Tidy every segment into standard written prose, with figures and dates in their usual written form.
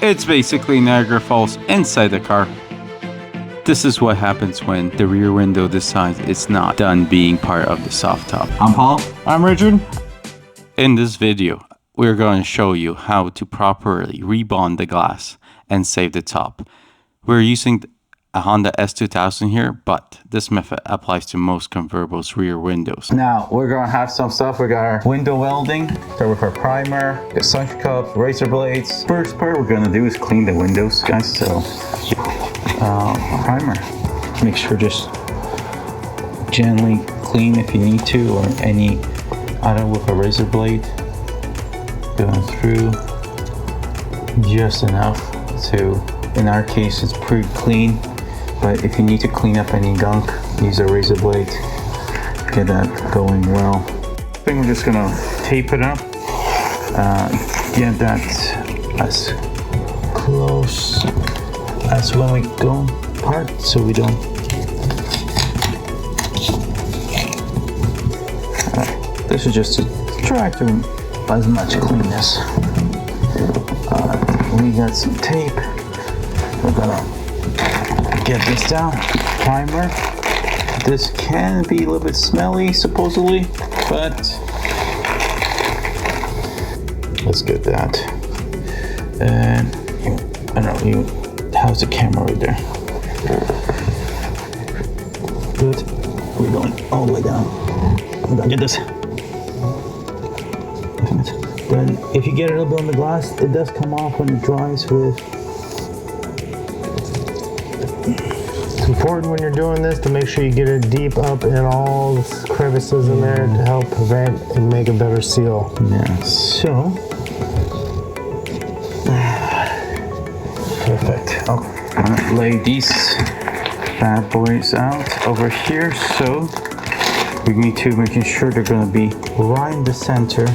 It's basically Niagara Falls inside the car. This is what happens when the rear window decides it's not done being part of the soft top. I'm Paul. I'm Richard. In this video, we're going to show you how to properly rebond the glass and save the top. We're using a Honda S2000 here, but this method applies to most convertibles rear windows. Now we're gonna have some stuff. We got our window welding, start with our primer, the suction cups, razor blades. First part we're gonna do is clean the windows, guys. So primer, make sure just gently clean if you need to, or any item with a razor blade, going through just enough to, in our case it's pretty clean, but if you need to clean up any gunk, use a razor blade, get that going well. I think we're just gonna tape it up, get that as close as when we go apart, so we don't. This is just to try to as much cleanness. We got some tape. We're gonna get this down. Primer. This can be a little bit smelly, supposedly, but let's get that. And I don't know, how's the camera right there? Good. We're going all the way down. I'm gonna get this. Then, if you get a little bit on the glass, it does come off when it dries with. It's important when you're doing this to make sure you get it deep up in all the crevices in there to help prevent and make a better seal. Yeah, so. Perfect. Oh, I'm gonna lay these bad boys out over here, so we need to making sure they're gonna be right in the center.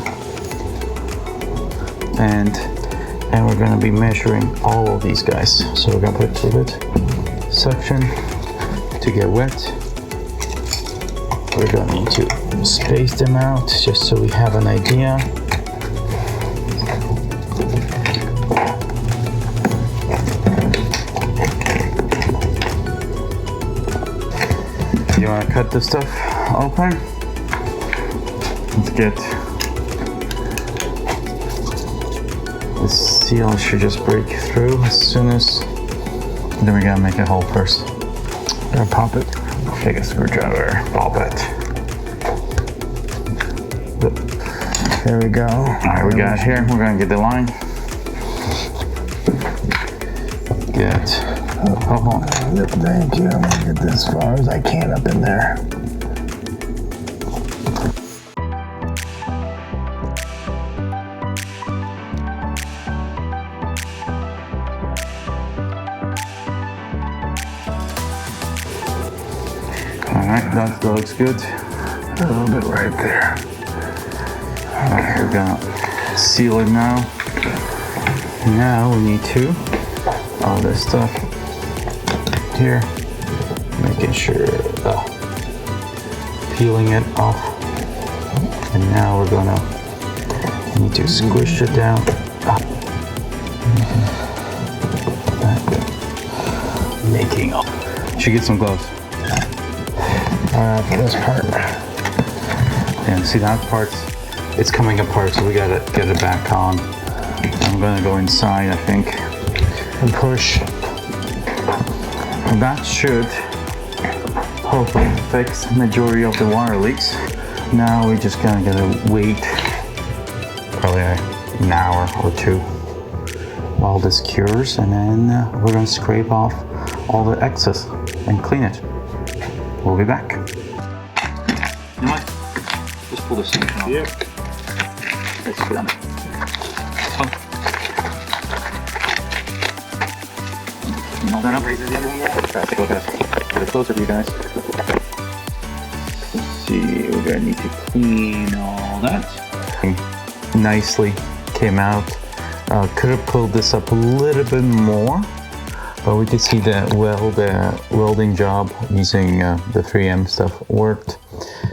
And we're going to be measuring all of these guys. So we're going to put a little bit suction to get wet. We're going to need to space them out just so we have an idea. You want to cut this stuff open? Let's get. The seal should just break through as soon as. Then we gotta make a hole first. Gonna pop it. Take a screwdriver, pop it. There we go. Alright, we got it here. We're gonna get the line. Get. Oh, hold on. Thank you. I'm gonna get this as far as I can up in there. Alright, that looks good. A little bit right there. Alright, we're gonna seal it now. Now we need to, all this stuff here, making sure, peeling it off. And now we're gonna need to squish it down. Making, should get some gloves. For this part. And see that part, it's coming apart, so we gotta get it back on. I'm gonna go inside, I think. And push. That should hopefully fix the majority of the water leaks. Now we're just gonna wait probably an hour or two while this cures, and then we're gonna scrape off all the excess and clean it. We'll be back. You know what? Just pull this thing off. Yep. Let's put it on. All that up. Try to take a look at it. Get it closer for you guys. Let's see, we're gonna need to clean all that. Nicely came out. Could have pulled this up a little bit more, but we could see that welding job using the 3M stuff worked.